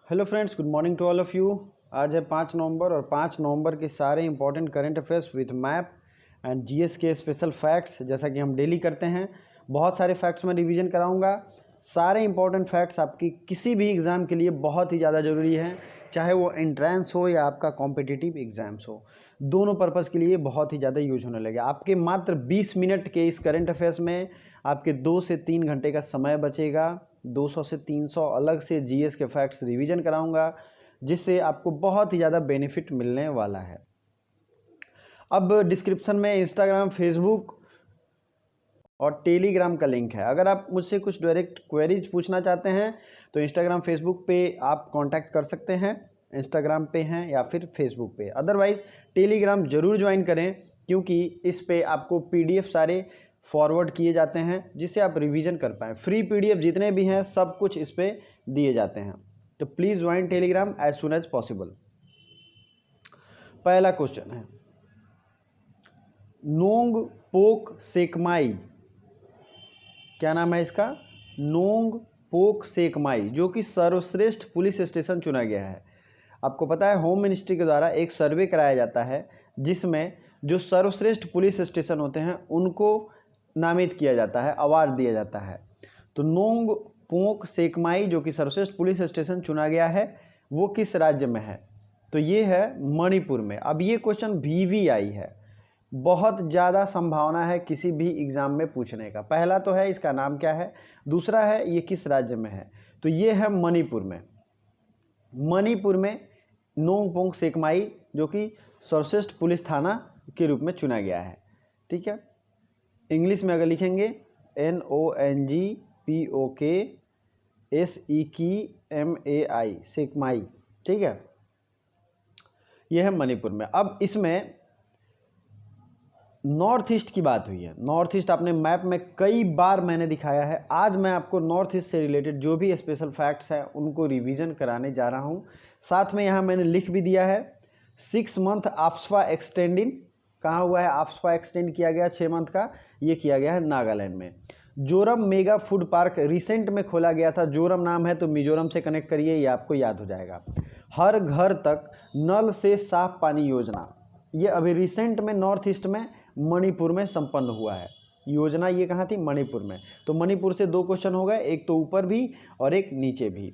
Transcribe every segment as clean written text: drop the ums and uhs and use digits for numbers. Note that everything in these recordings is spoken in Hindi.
Hello friends, good morning to all of you. आज है 5 नवंबर और 5 नवंबर के सारे important current affairs with map and GS के स्पेशल फैक्ट्स, जैसा कि हम डेली करते हैं। बहुत सारे फैक्ट्स मैं रिवीजन कराऊंगा। सारे इंपॉर्टेंट फैक्ट्स आपकी किसी भी एग्ज़ाम के लिए बहुत ही ज़्यादा ज़रूरी है, चाहे वो एंट्रेंस हो या आपका कॉम्पिटिटिव एग्ज़ाम्स हो। दोनों पर्पज़ के लिए बहुत ही ज़्यादा यूज होने लगे। आपके मात्र 20 मिनट के इस करंट अफेयर्स में आपके 2 से 3 घंटे का समय बचेगा। 200 से 300 अलग से जीएस के फैक्ट्स रिवीजन कराऊंगा, जिससे आपको बहुत ही ज़्यादा बेनिफिट मिलने वाला है। अब डिस्क्रिप्शन में इंस्टाग्राम, फेसबुक और टेलीग्राम का लिंक है। अगर आप मुझसे कुछ डायरेक्ट क्वेरीज पूछना चाहते हैं तो इंस्टाग्राम, फेसबुक पे आप कांटेक्ट कर सकते हैं। इंस्टाग्राम पे हैं या फिर फेसबुक पे। अदरवाइज टेलीग्राम ज़रूर ज्वाइन करें, क्योंकि इस पे आपको पीडीएफ सारे फॉरवर्ड किए जाते हैं, जिससे आप रिवीजन कर पाएँ। फ्री पीडीएफ जितने भी हैं सब कुछ इस पे दिए जाते हैं। तो please join Telegram as soon as possible. पहला क्वेश्चन है, नोंग पोक सेकमाई, क्या नाम है इसका? नोंग पोक सेकमाई, जो कि सर्वश्रेष्ठ पुलिस स्टेशन चुना गया है। आपको पता है होम मिनिस्ट्री के द्वारा एक सर्वे कराया जाता है, जिसमें जो सर्वश्रेष्ठ पुलिस स्टेशन होते हैं उनको नामित किया जाता है, अवार्ड दिया जाता है। तो नोंग पोक सेकमाई जो कि सर्वश्रेष्ठ पुलिस स्टेशन चुना गया है, वो किस राज्य में है? तो ये है मणिपुर में। अब ये क्वेश्चन वीवीआई है, बहुत ज़्यादा संभावना है किसी भी एग्ज़ाम में पूछने का। पहला तो है इसका नाम क्या है, दूसरा है ये किस राज्य में है। तो ये है मणिपुर में। मणिपुर में नोंगपोंग सेकमाई जो कि सर्वश्रेष्ठ पुलिस थाना के रूप में चुना गया है। ठीक है, इंग्लिश में अगर लिखेंगे NONGPOKSEKMAI सेकमाई। ठीक है, यह है मणिपुर में। अब इसमें नॉर्थ ईस्ट की बात हुई है। नॉर्थ ईस्ट आपने मैप में कई बार मैंने दिखाया है। आज मैं आपको नॉर्थ ईस्ट से रिलेटेड जो भी स्पेशल फैक्ट्स हैं उनको रिवीजन कराने जा रहा हूं। साथ में यहाँ मैंने लिख भी दिया है 6 मंथ आफ्सपा एक्सटेंडिंग। कहाँ हुआ है आफ्सपा एक्सटेंड किया गया 6 मंथ का? ये किया गया है नागालैंड में। Zoram mega food park recent में खोला गया था। जोरम नाम है तो मिजोरम से कनेक्ट करिए, ये आपको याद हो जाएगा। हर घर तक नल से साफ पानी योजना, ये अभी रिसेंट में नॉर्थ ईस्ट में मणिपुर में संपन्न हुआ है। योजना ये कहाँ थी? मणिपुर में। तो मणिपुर से 2 क्वेश्चन हो गए, एक तो ऊपर भी और एक नीचे भी।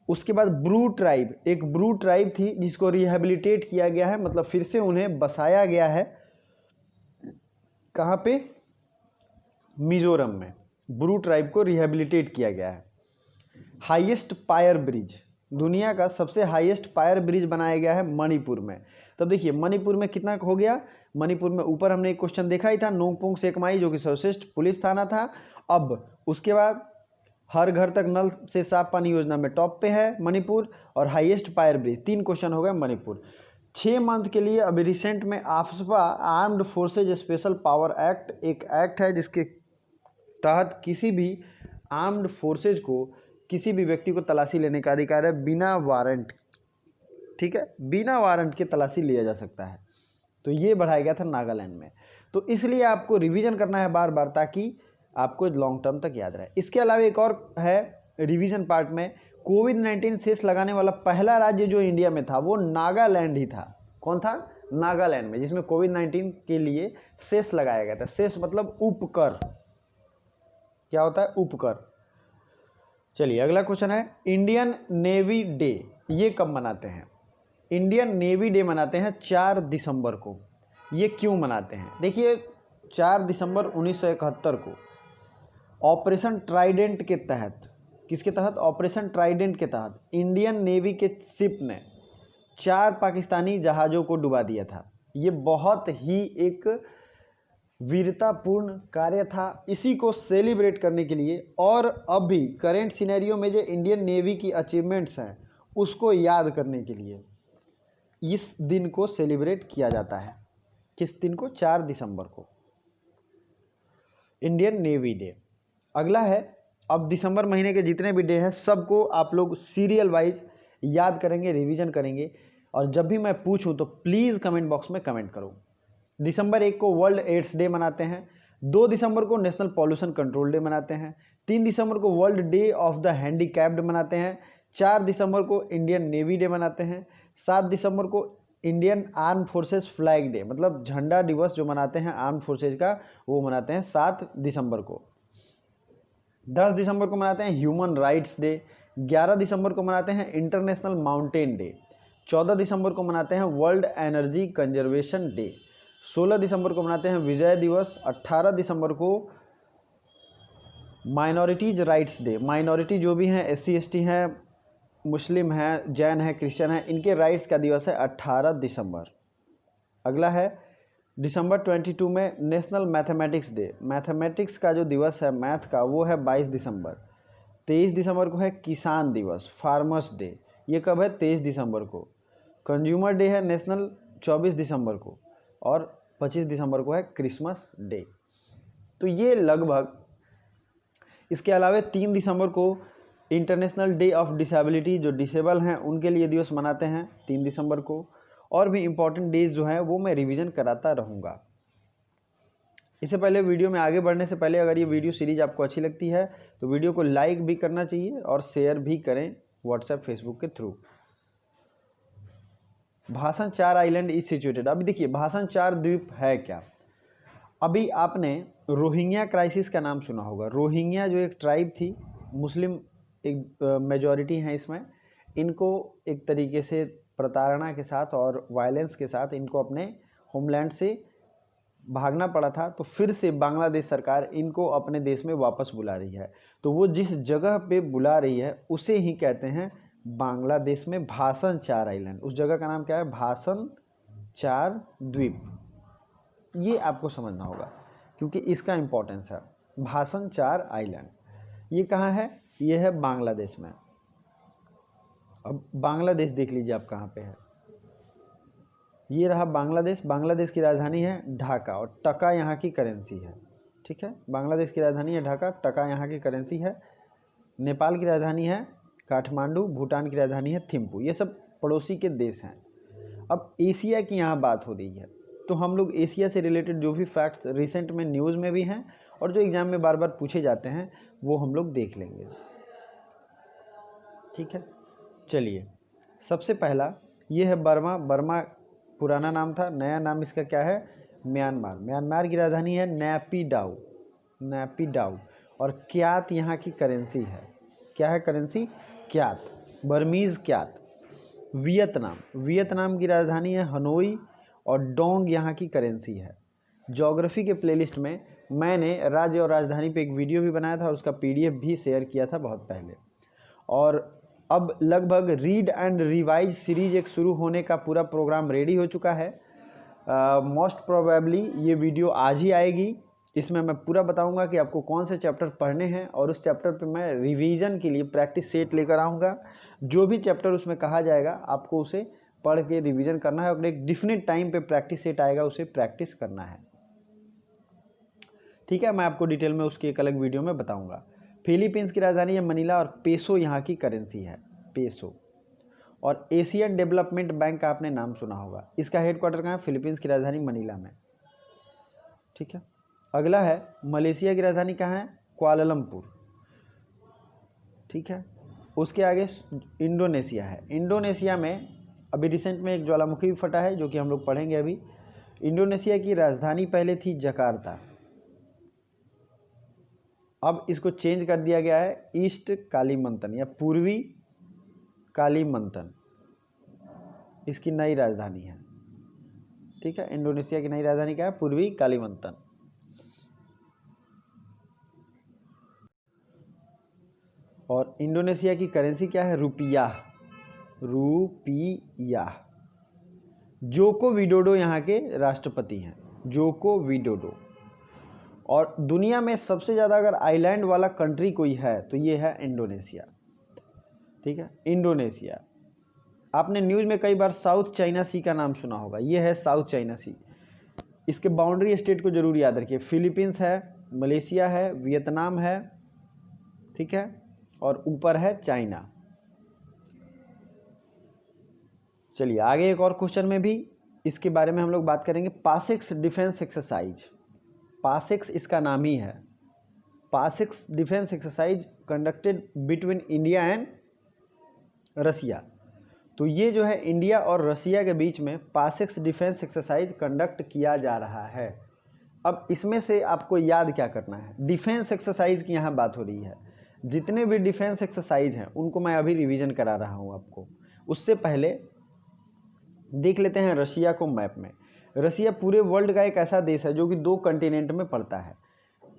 उसके बाद ब्रू ट्राइब, एक ब्रू ट्राइब थी जिसको रिहेबिलिटेट किया गया है, मतलब फिर से उन्हें बसाया गया है। कहाँ पे? मिजोरम में ब्रू ट्राइब को रिहेबिलिटेट किया गया है। हाईएस्ट पायर ब्रिज, दुनिया का सबसे हाईएस्ट पायर ब्रिज बनाया गया है मणिपुर में। तब देखिए मणिपुर में कितना हो गया। मणिपुर में ऊपर हमने एक क्वेश्चन देखा ही था, नोंगपोंग सेकमाई जो कि सर्वश्रेष्ठ पुलिस थाना था। अब उसके बाद हर घर तक नल से साफ पानी योजना में टॉप पे है मणिपुर, और हाईएस्ट पायर ब्रिज। 3 क्वेश्चन हो गए मणिपुर। 6 मंथ के लिए अभी रिसेंट में AFSPA armed forces special power act, एक एक्ट है जिसके तहत किसी भी आर्म्ड फोर्सेज को, किसी भी व्यक्ति को तलाशी लेने का अधिकार है बिना वारंट। ठीक है, बिना वारंट के तलाशी लिया जा सकता है। तो ये बढ़ाया गया था नागालैंड में। तो इसलिए आपको रिवीजन करना है बार बार, ताकि आपको लॉन्ग टर्म तक याद रहे। इसके अलावा एक और है रिवीजन पार्ट में, कोविड-19 सेस लगाने वाला पहला राज्य जो इंडिया में था वो नागालैंड ही था। कौन था? नागालैंड में, जिसमें कोविड-19 के लिए सेस लगाया गया था। सेस मतलब उपकर। क्या होता है? उपकर। चलिए अगला क्वेश्चन है, इंडियन नेवी डे ये कब मनाते हैं? इंडियन नेवी डे मनाते हैं 4 दिसंबर को। ये क्यों मनाते हैं? देखिए 4 दिसंबर 1971 को ऑपरेशन ट्राइडेंट के तहत, किसके तहत? ऑपरेशन ट्राइडेंट के तहत इंडियन नेवी के शिप ने 4 पाकिस्तानी जहाज़ों को डुबा दिया था। ये बहुत ही एक वीरतापूर्ण कार्य था। इसी को सेलिब्रेट करने के लिए, और अभी करेंट सिनेरियो में जो इंडियन नेवी की अचीवमेंट्स हैं उसको याद करने के लिए इस दिन को सेलिब्रेट किया जाता है। किस दिन को? 4 दिसंबर को, इंडियन नेवी डे। अगला है, अब दिसंबर महीने के जितने भी डे हैं सबको आप लोग सीरियल वाइज याद करेंगे, रिवीजन करेंगे, और जब भी मैं पूछूं तो प्लीज़ कमेंट बॉक्स में कमेंट करो। दिसंबर 1 को वर्ल्ड एड्स डे मनाते हैं। 2 दिसंबर को नेशनल पॉल्यूशन कंट्रोल डे मनाते हैं। 3 दिसंबर को world day of the handicapped मनाते हैं। 4 दिसंबर को इंडियन नेवी डे मनाते हैं। 7 दिसंबर को Indian arm forces flag day, मतलब झंडा दिवस जो मनाते हैं आर्म फोर्सेज का, वो मनाते हैं 7 दिसंबर को। 10 दिसंबर को मनाते हैं ह्यूमन राइट्स डे। 11 दिसंबर को मनाते हैं इंटरनेशनल माउंटेन डे। 14 दिसंबर को मनाते हैं वर्ल्ड एनर्जी कंजर्वेशन डे। 16 दिसंबर को मनाते हैं विजय दिवस। 18 दिसंबर को माइनॉरिटीज राइट्स डे, माइनॉरिटी जो भी हैं, SC ST हैं, मुस्लिम हैं, जैन हैं, क्रिश्चियन हैं, इनके राइट्स का दिवस है 18 दिसंबर। अगला है दिसंबर 22 में नेशनल मैथमेटिक्स डे। मैथमेटिक्स का जो दिवस है मैथ का, वो है 22 दिसंबर। 23 दिसंबर को है किसान दिवस, फार्मर्स डे। ये कब है? 23 दिसंबर को। कंज्यूमर डे है नेशनल 24 दिसंबर को, और 25 दिसंबर को है क्रिसमस डे। तो ये लगभग, इसके अलावा 3 दिसंबर को इंटरनेशनल डे ऑफ डिसेबिलिटी, जो डिसेबल हैं उनके लिए दिवस मनाते हैं 3 दिसंबर को। और भी इम्पॉर्टेंट डेज जो हैं वो मैं रिवीजन कराता रहूँगा। इससे पहले वीडियो में आगे बढ़ने से पहले, अगर ये वीडियो सीरीज आपको अच्छी लगती है तो वीडियो को लाइक भी करना चाहिए और शेयर भी करें व्हाट्सएप फेसबुक के थ्रू। भाषण 4 आइलैंड इज सिचुएटेड। अभी देखिए भाषण 4 द्वीप है क्या। अभी आपने रोहिंग्या क्राइसिस का नाम सुना होगा। रोहिंग्या जो एक ट्राइब थी, मुस्लिम एक मेजॉरिटी हैं इसमें, इनको एक तरीके से प्रताड़ना के साथ और वायलेंस के साथ इनको अपने होमलैंड से भागना पड़ा था। तो फिर से बांग्लादेश सरकार इनको अपने देश में वापस बुला रही है। तो वो जिस जगह पे बुला रही है उसे ही कहते हैं बांग्लादेश में भाषण 4 आइलैंड। उस जगह का नाम क्या है? भाषण 4 द्वीप। ये आपको समझना होगा क्योंकि इसका इम्पोर्टेंस है। भाषण 4 आइलैंड ये कहाँ है? ये है बांग्लादेश में। अब बांग्लादेश देख लीजिए आप कहाँ पे है। ये रहा बांग्लादेश। बांग्लादेश की राजधानी है ढाका और टका यहाँ की करेंसी है। ठीक है, बांग्लादेश की राजधानी है ढाका, टका यहाँ की करेंसी है। नेपाल की राजधानी है काठमांडू, भूटान की राजधानी है थिम्पू। ये सब पड़ोसी के देश हैं। अब एशिया की यहाँ बात हो रही है, तो हम लोग एशिया से रिलेटेड जो भी फैक्ट्स रिसेंट में न्यूज़ में भी हैं और जो एग्ज़ाम में बार बार पूछे जाते हैं वो हम लोग देख लेंगे। ठीक है, चलिए सबसे पहला ये है बर्मा। बर्मा पुराना नाम था, नया नाम इसका क्या है? म्यांमार। म्यांमार की राजधानी है नैपीडाउ, नैपीडाउ। और क्यात यहाँ की करेंसी है। क्या है करेंसी? क्यात, बर्मीज़ क्यात। वियतनाम, वियतनाम की राजधानी है हनोई और डोंग यहाँ की करेंसी है। ज्योग्राफी के प्लेलिस्ट में मैंने राज्य और राजधानी पे एक वीडियो भी बनाया था और उसका PDF भी शेयर किया था बहुत पहले। और अब लगभग रीड एंड रिवाइज सीरीज एक शुरू होने का पूरा प्रोग्राम रेडी हो चुका है। मोस्ट प्रोबेबली ये वीडियो आज ही आएगी। इसमें मैं पूरा बताऊंगा कि आपको कौन से चैप्टर पढ़ने हैं और उस चैप्टर पे मैं रिवीजन के लिए प्रैक्टिस सेट लेकर आऊँगा। जो भी चैप्टर उसमें कहा जाएगा आपको उसे पढ़ के रिवीजन करना है और एक डिफिनिट टाइम पे प्रैक्टिस सेट आएगा, उसे प्रैक्टिस करना है। ठीक है, मैं आपको डिटेल में उसकी एक अलग वीडियो में बताऊँगा। फिलीपींस की राजधानी है मनीला और पेसो यहाँ की करेंसी है, पेसो। और एशियन डेवलपमेंट बैंक का आपने नाम सुना होगा। इसका हेडक्वार्टर कहाँ है? फिलीपींस की राजधानी मनीला में। ठीक है, अगला है मलेशिया की राजधानी कहाँ है? कुआलालंपुर। ठीक है, उसके आगे इंडोनेशिया है। इंडोनेशिया में अभी रिसेंट में एक ज्वालामुखी भी फटा है जो कि हम लोग पढ़ेंगे अभी। इंडोनेशिया की राजधानी पहले थी जकार्ता, अब इसको चेंज कर दिया गया है ईस्ट कालीमंतन या पूर्वी कालीमंतन, इसकी नई राजधानी है। ठीक है, इंडोनेशिया की नई राजधानी क्या है? पूर्वी कालीमंतन। और इंडोनेशिया की करेंसी क्या है? रुपिया, रुपिया। जोको विडोडो यहाँ के राष्ट्रपति हैं, जोको विडोडो। और दुनिया में सबसे ज़्यादा अगर आइलैंड वाला कंट्री कोई है तो ये है इंडोनेशिया। ठीक है, इंडोनेशिया। आपने न्यूज़ में कई बार साउथ चाइना सी का नाम सुना होगा, ये है साउथ चाइना सी। इसके बाउंड्री स्टेट को जरूर याद रखिए। फिलीपींस है, मलेशिया है, वियतनाम है, ठीक है, और ऊपर है चाइना। चलिए आगे एक और क्वेश्चन में भी इसके बारे में हम लोग बात करेंगे। पासेक्स डिफेंस एक्सरसाइज, पासेक्स इसका नाम ही है। PASSEX defence exercise conducted between India and Russia. तो ये जो है इंडिया और रसिया के बीच में पासेक्स डिफेंस एक्सरसाइज कंडक्ट किया जा रहा है। अब इसमें से आपको याद क्या करना है, डिफेंस एक्सरसाइज की यहाँ बात हो रही है। जितने भी डिफेंस एक्सरसाइज हैं उनको मैं अभी रिवीजन करा रहा हूँ आपको। उससे पहले देख लेते हैं रसिया को मैप में। रसिया पूरे वर्ल्ड का एक ऐसा देश है जो कि 2 कॉन्टिनेंट में पड़ता है,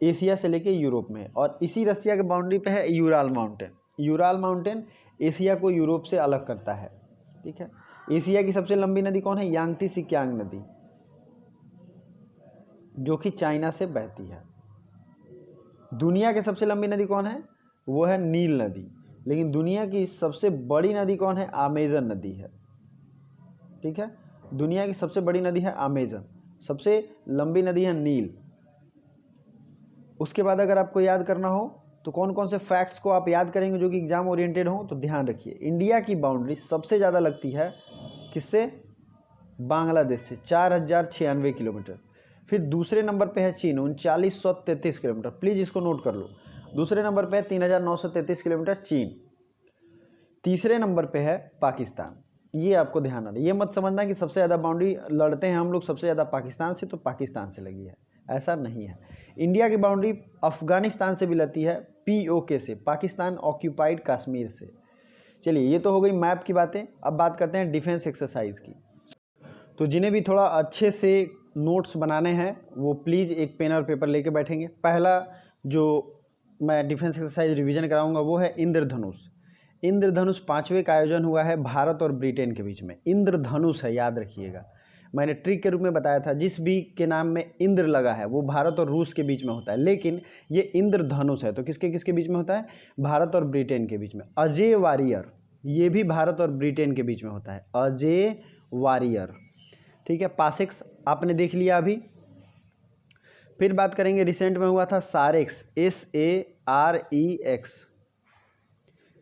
एशिया से लेके यूरोप में। और इसी रसिया के बाउंड्री पे है Ural mountain. Ural mountain Asia को यूरोप से अलग करता है। ठीक है। एशिया की सबसे लंबी नदी कौन है? यांगटी सिक्यांग नदी, जो कि चाइना से बहती है। दुनिया की सबसे लंबी नदी कौन है? वो है नील नदी। लेकिन दुनिया की सबसे बड़ी नदी कौन है? अमेजन नदी है। ठीक है। दुनिया की सबसे बड़ी नदी है अमेजन, सबसे लंबी नदी है नील। उसके बाद अगर आपको याद करना हो तो कौन कौन से फैक्ट्स को आप याद करेंगे जो कि एग्जाम ओरिएंटेड हो, तो ध्यान रखिए। इंडिया की बाउंड्री सबसे ज़्यादा लगती है किससे? बांग्लादेश से, 4096 किलोमीटर। फिर दूसरे नंबर पे है चीन, 3933 किलोमीटर। प्लीज़ इसको नोट कर लो। दूसरे नंबर पे है 3933 किलोमीटर चीन। तीसरे नंबर पे है पाकिस्तान। ये आपको ध्यान रखना। ये मत समझना कि सबसे ज़्यादा बाउंड्री लड़ते हैं हम लोग सबसे ज़्यादा पाकिस्तान से, तो पाकिस्तान से लगी है, ऐसा नहीं है। इंडिया की बाउंड्री अफगानिस्तान से भी लगती है, POK से, पाकिस्तान ऑक्यूपाइड कश्मीर से। चलिए, ये तो हो गई मैप की बातें। अब बात करते हैं डिफेंस एक्सरसाइज की। तो जिन्हें भी थोड़ा अच्छे से नोट्स बनाने हैं वो प्लीज़ एक पेन और पेपर लेके बैठेंगे। पहला जो मैं डिफेंस एक्सरसाइज रिवीजन कराऊंगा वो है इंद्रधनुष। इंद्रधनुष 5वें का आयोजन हुआ है भारत और ब्रिटेन के बीच में। इंद्रधनुष है, याद रखिएगा। मैंने ट्रिक के रूप में बताया था, जिस भी के नाम में इंद्र लगा है वो भारत और रूस के बीच में होता है, लेकिन ये इंद्रधनुष है तो किसके किसके बीच में होता है? भारत और ब्रिटेन के बीच में। अजय वारियर, ये भी भारत और ब्रिटेन के बीच में होता है, अजय वारियर। ठीक है। पासेक्स आपने देख लिया अभी। फिर बात करेंगे, रिसेंट में हुआ था सारेक्स, SAREX।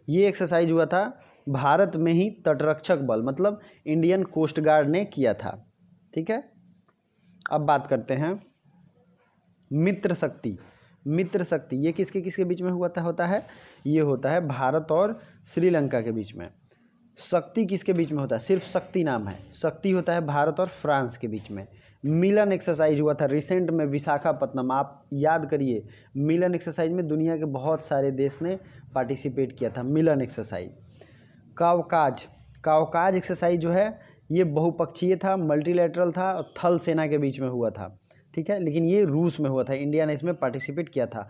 ये एक्सरसाइज हुआ था भारत में ही तटरक्षक बल मतलब इंडियन कोस्ट गार्ड ने किया था। ठीक है। अब बात करते हैं मित्र शक्ति। मित्र शक्ति ये किसके किसके बीच में होता है? ये होता है भारत और श्रीलंका के बीच में। शक्ति किसके बीच में होता है? सिर्फ शक्ति नाम है। शक्ति होता है भारत और फ्रांस के बीच में। मिलन एक्सरसाइज हुआ था रिसेंट में विशाखापत्तनम। आप याद करिए, मिलन एक्सरसाइज में दुनिया के बहुत सारे देश ने पार्टिसिपेट किया था, मिलन एक्सरसाइज। कावकाज एक्सरसाइज जो है ये बहुपक्षीय था, मल्टीलैटरल था और थल सेना के बीच में हुआ था। ठीक है। लेकिन ये रूस में हुआ था, इंडिया ने इसमें पार्टिसिपेट किया था।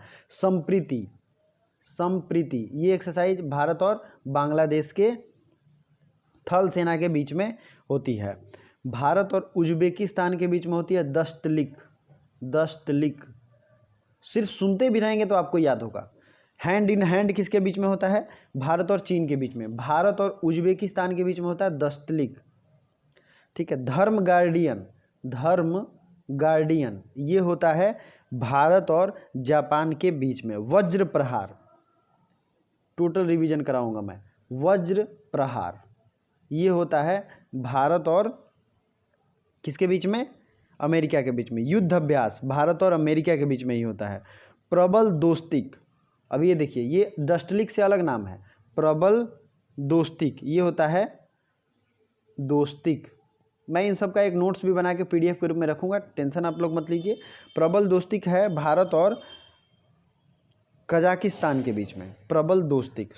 संप्रीति ये एक्सरसाइज भारत और बांग्लादेश के थल सेना के बीच में होती है। भारत और उज्बेकिस्तान के बीच में होती है दस्तलिक। सिर्फ सुनते भी रहेंगे तो आपको याद होगा। हैंड इन हैंड किसके बीच में होता है? भारत और चीन के बीच में। भारत और उज्बेकिस्तान के बीच में होता है दस्तलिक। ठीक है। धर्म गार्डियन ये होता है भारत और जापान के बीच में। वज्र प्रहार, टोटल रिवीजन कराऊंगा मैं। वज्र प्रहार ये होता है भारत और किसके बीच में? अमेरिका के बीच में। युद्ध अभ्यास भारत और अमेरिका के बीच में ही होता है। प्रबल दोस्तिक, अब ये देखिए, ये दस्तलिक से अलग नाम है। प्रबल दोस्तिक ये होता है दोस्तिक। मैं इन सब का एक नोट्स भी बना के PDF के रूप में रखूँगा, टेंशन आप लोग मत लीजिए। प्रबल दोस्तिक है भारत और कजाकिस्तान के बीच में, प्रबल दोस्तिक।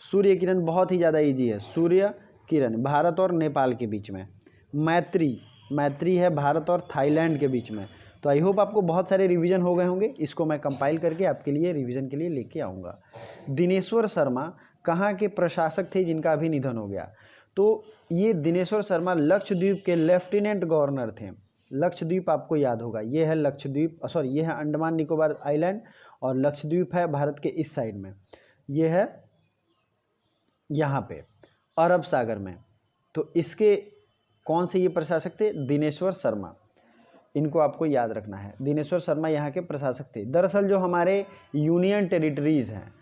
सूर्य किरण बहुत ही ज़्यादा इजी है। सूर्य किरण भारत और नेपाल के बीच में। मैत्री है भारत और थाईलैंड के बीच में। तो आई होप आपको बहुत सारे रिवीजन हो गए होंगे। इसको मैं कंपाइल करके आपके लिए रिवीजन के लिए लेके आऊँगा। दिनेश्वर शर्मा कहाँ के प्रशासक थे जिनका अभी निधन हो गया? तो ये दिनेश्वर शर्मा लक्षद्वीप के लेफ्टिनेंट गवर्नर थे। लक्षद्वीप आपको याद होगा, ये है लक्षद्वीप, ये है अंडमान निकोबार आइलैंड और लक्षद्वीप है भारत के इस साइड में। ये है यहाँ पे अरब सागर में। तो इसके कौन से ये प्रशासक थे? दिनेश्वर शर्मा। इनको आपको याद रखना है। दिनेश्वर शर्मा यहाँ के प्रशासक थे। दरअसल जो हमारे यूनियन टेरिटरीज़ हैं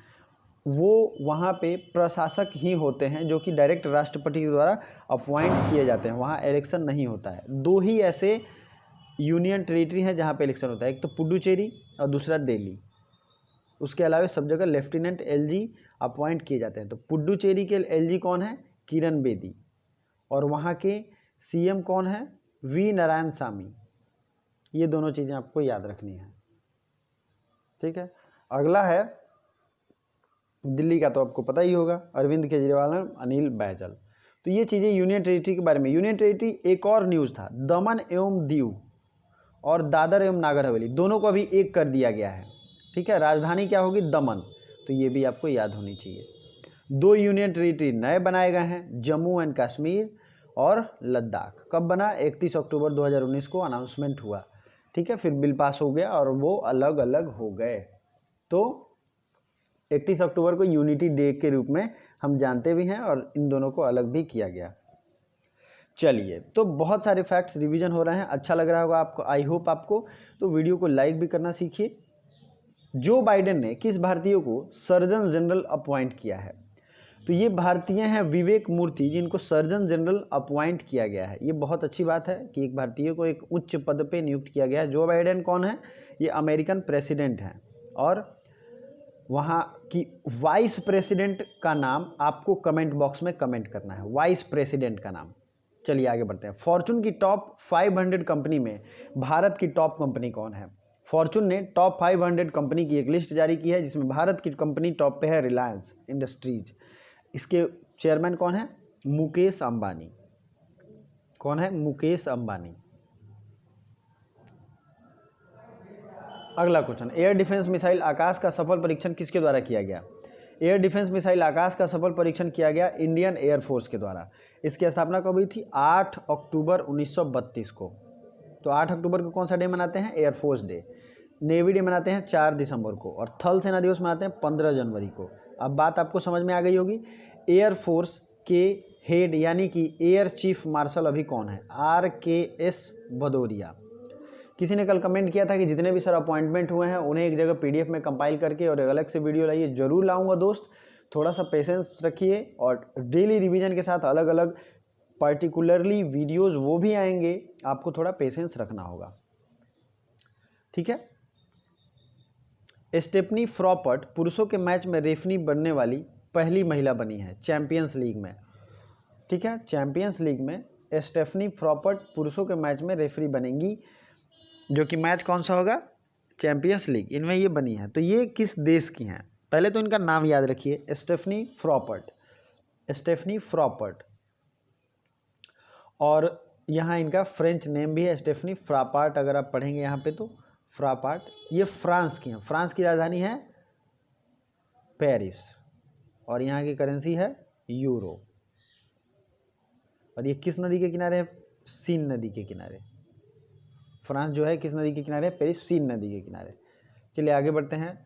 वो वहाँ पे प्रशासक ही होते हैं जो कि डायरेक्ट राष्ट्रपति के द्वारा अपॉइंट किए जाते हैं। वहाँ इलेक्शन नहीं होता है। 2 ही ऐसे यूनियन टेरिटरी हैं जहाँ पे इलेक्शन होता है, एक तो पुडुचेरी और दूसरा दिल्ली। उसके अलावा सब जगह लेफ्टिनेंट एलजी अपॉइंट किए जाते हैं। तो पुडुचेरी के एलजी कौन है? किरण बेदी। और वहाँ के सीएम कौन है? वी नारायणसामी। ये दोनों चीज़ें आपको याद रखनी है, ठीक है। अगला है दिल्ली का, तो आपको पता ही होगा, अरविंद केजरीवाल, अनिल बैजल। तो ये चीज़ें यूनियन टेरिटरी के बारे में। यूनियन टेरिटरी एक और न्यूज़ था, दमन एवं दीव और दादर एवं नागर हवेली दोनों को अभी एक कर दिया गया है, ठीक है। राजधानी क्या होगी? दमन। तो ये भी आपको याद होनी चाहिए। 2 यूनियन टेरिटरी नए बनाए गए हैं, जम्मू एंड कश्मीर और लद्दाख। कब बना? 31 अक्टूबर 2019 को अनाउंसमेंट हुआ, ठीक है। फिर बिल पास हो गया और वो अलग अलग हो गए। तो 31 अक्टूबर को यूनिटी डे के रूप में हम जानते भी हैं और इन दोनों को अलग भी किया गया। चलिए, तो बहुत सारे फैक्ट्स रिवीजन हो रहे हैं, अच्छा लग रहा होगा आपको, आई होप आपको। तो वीडियो को लाइक भी करना सीखिए। जो बाइडेन ने किस भारतीय को सर्जन जनरल अपॉइंट किया है? तो ये भारतीय हैं विवेक मूर्ति, जिनको सर्जन जनरल अपॉइंट किया गया है। ये बहुत अच्छी बात है कि एक भारतीय को एक उच्च पद पे नियुक्त किया गया है। जो बाइडेन कौन है? ये अमेरिकन प्रेसिडेंट हैं। और वहाँ की वाइस प्रेसिडेंट का नाम आपको कमेंट बॉक्स में कमेंट करना है, वाइस प्रेसिडेंट का नाम। चलिए आगे बढ़ते हैं। फॉर्चून की टॉप 500 कंपनी में भारत की टॉप कंपनी कौन है? फॉर्चून ने टॉप 500 कंपनी की एक लिस्ट जारी की है, जिसमें भारत की कंपनी टॉप पे है, रिलायंस इंडस्ट्रीज। इसके चेयरमैन कौन है? मुकेश अंबानी। कौन है? मुकेश अंबानी। अगला क्वेश्चन, एयर डिफेंस मिसाइल आकाश का सफल परीक्षण किसके द्वारा किया गया? एयर डिफेंस मिसाइल आकाश का सफल परीक्षण किया गया इंडियन एयरफोर्स के द्वारा। इसकी स्थापना कब हुई थी? 8 अक्टूबर 1932 को। तो 8 अक्टूबर को कौन सा डे मनाते हैं? Air force day. नेवी डे मनाते हैं 4 दिसंबर को, और थल सेना दिवस मनाते हैं 15 जनवरी को। अब बात आपको समझ में आ गई होगी। एयरफोर्स के हेड यानी कि एयर चीफ मार्शल अभी कौन है? RKS भदौरिया। किसी ने कल कमेंट किया था कि जितने भी सर अपॉइंटमेंट हुए हैं उन्हें एक जगह PDF में कंपाइल करके और एक अलग से वीडियो लाइए। जरूर लाऊंगा दोस्त, थोड़ा सा पेशेंस रखिए, और डेली रिवीजन के साथ अलग अलग पर्टिकुलरली वीडियोस वो भी आएंगे, आपको थोड़ा पेशेंस रखना होगा, ठीक है। स्टेफनी फ्रॉपर्ट पुरुषों के मैच में रेफरी बनने वाली पहली महिला बनी है चैंपियंस लीग में, ठीक है। चैंपियंस लीग में स्टेफनी फ्रॉपर्ट पुरुषों के मैच में रेफरी बनेंगी, जो कि मैच कौन सा होगा? चैंपियंस लीग, इनमें ये बनी है। तो ये किस देश की हैं? पहले तो इनका नाम याद रखिए, स्टेफनी फ्रॉपर्ट, स्टेफनी फ्रॉपर्ट। और यहाँ इनका फ्रेंच नेम भी है, स्टेफनी फ्रापार्ट। अगर आप पढ़ेंगे यहाँ पे तो फ्रापार्ट। ये फ्रांस की हैं, फ्रांस की राजधानी है पेरिस, और यहाँ की करेंसी है यूरो। और ये किस नदी के किनारे है? सीन नदी के किनारे। फ्रांस जो है किस नदी के किनारे है? पेरिस सीन नदी के किनारे। चलिए आगे बढ़ते हैं।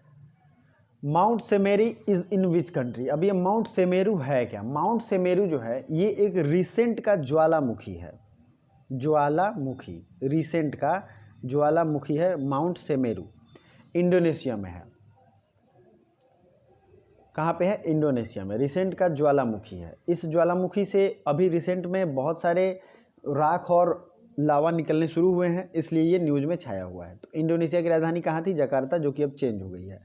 Mount Semeru is in which country? अब ये माउंट सेमेरू है क्या? माउंट सेमेरू जो है ये एक रिसेंट का ज्वालामुखी है, ज्वालामुखी, रिसेंट का ज्वालामुखी है माउंट सेमेरू। इंडोनेशिया में है। कहाँ पे है? इंडोनेशिया में। रिसेंट का ज्वालामुखी है। इस ज्वालामुखी से अभी रिसेंट में बहुत सारे राख और लावा निकलने शुरू हुए हैं, इसलिए ये न्यूज़ में छाया हुआ है। तो इंडोनेशिया की राजधानी कहाँ थी? जकार्ता, जो कि अब चेंज हो गई है,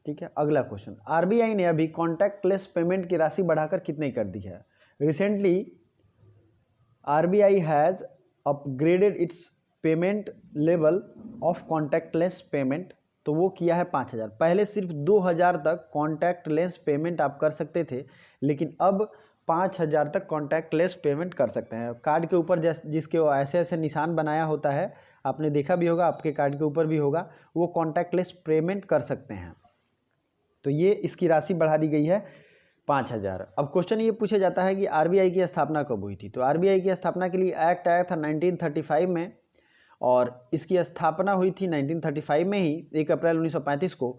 ठीक है। अगला क्वेश्चन, RBI ने अभी कॉन्टैक्टलेस पेमेंट की राशि बढ़ाकर कितने कर दी है? Recently RBI has upgraded it's payment level of contactless payment. तो वो किया है 5000। पहले सिर्फ 2000 तक कॉन्टैक्टलेस पेमेंट आप कर सकते थे, लेकिन अब 5000 तक कॉन्टैक्टलेस पेमेंट कर सकते हैं। कार्ड के ऊपर जिसके ऐसे ऐसे निशान बनाया होता है, आपने देखा भी होगा, आपके कार्ड के ऊपर भी होगा, वो कॉन्टैक्टलेस पेमेंट कर सकते हैं। तो ये इसकी राशि बढ़ा दी गई है 5000। अब क्वेश्चन ये पूछा जाता है कि RBI की स्थापना कब हुई थी? तो RBI की स्थापना के लिए एक्ट आया था 1935 में, और इसकी स्थापना हुई थी 1935 में ही, 1 अप्रैल 1935 को।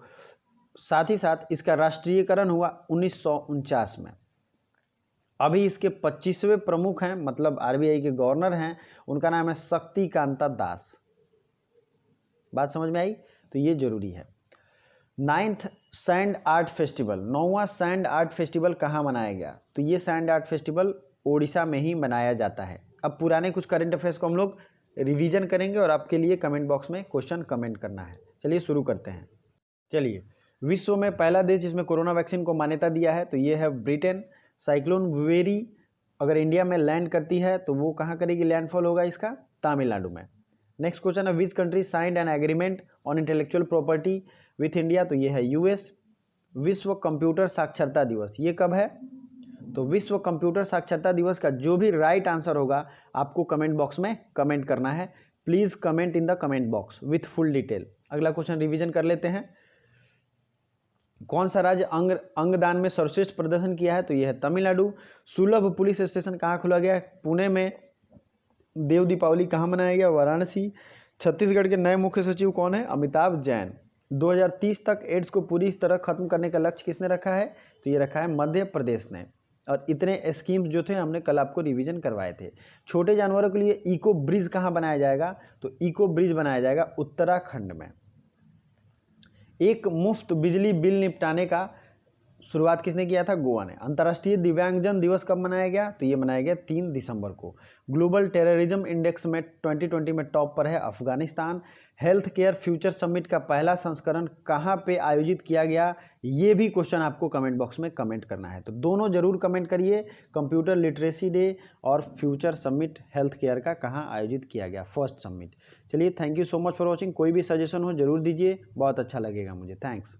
साथ ही साथ इसका राष्ट्रीयकरण हुआ 1949 में। अभी इसके 25वें प्रमुख हैं, मतलब RBI के गवर्नर हैं, उनका नाम है शक्तिकांता दास। बात समझ में आई? तो ये जरूरी है। 9th सैंड आर्ट फेस्टिवल, 9वां सैंड आर्ट फेस्टिवल कहाँ मनाया गया? तो ये सैंड आर्ट फेस्टिवल ओडिशा में ही मनाया जाता है। अब पुराने कुछ करंट अफेयर्स को हम लोग रिवीजन करेंगे और आपके लिए कमेंट बॉक्स में क्वेश्चन कमेंट करना है। चलिए शुरू करते हैं। चलिए, विश्व में पहला देश जिसमें कोरोना वैक्सीन को मान्यता दिया है तो ये है ब्रिटेन। साइक्लोन वेरी अगर इंडिया में लैंड करती है तो वो कहाँ करेगी, लैंडफॉल होगा इसका तमिलनाडु में। नेक्स्ट क्वेश्चन है which country signed an agreement on intellectual property with India, तो ये है यूएस। विश्व कंप्यूटर साक्षरता दिवस ये कब है, तो विश्व कंप्यूटर साक्षरता दिवस का जो भी राइट आंसर होगा आपको कमेंट बॉक्स में कमेंट करना है। Please comment in the comment box with full detail. अगला क्वेश्चन रिवीजन कर लेते हैं। कौन सा राज्य अंगदान में सर्वश्रेष्ठ प्रदर्शन किया है, तो यह है तमिलनाडु। सुलभ पुलिस स्टेशन कहाँ खोला गया है, पुणे में। देव दीपावली कहाँ मनाया गया, वाराणसी। छत्तीसगढ़ के नए मुख्य सचिव कौन है, अमिताभ जैन। 2030 तक एड्स को पूरी तरह खत्म करने का लक्ष्य किसने रखा है, तो ये रखा है मध्य प्रदेश ने। और इतने स्कीम्स जो थे हमने कल आपको रिवीजन करवाए थे। छोटे जानवरों के लिए इको ब्रिज कहाँ बनाया जाएगा, तो इको ब्रिज बनाया जाएगा उत्तराखंड में। एक मुफ्त बिजली बिल निपटाने का शुरुआत किसने किया था, गोवा ने। अंतर्राष्ट्रीय दिव्यांगजन दिवस कब मनाया गया, तो ये मनाया गया 3 दिसंबर को। ग्लोबल टेररिज्म इंडेक्स में 2020 में टॉप पर है Afghanistan. Health care future summit का पहला संस्करण कहाँ पे आयोजित किया गया, ये भी क्वेश्चन आपको कमेंट बॉक्स में कमेंट करना है, तो दोनों जरूर कमेंट करिए। कंप्यूटर लिटरेसी डे और फ्यूचर समिट हेल्थ केयर का कहाँ आयोजित किया गया, फर्स्ट समिट। चलिए thank you so much for watching. कोई भी सजेशन हो जरूर दीजिए, बहुत अच्छा लगेगा मुझे। थैंक्स।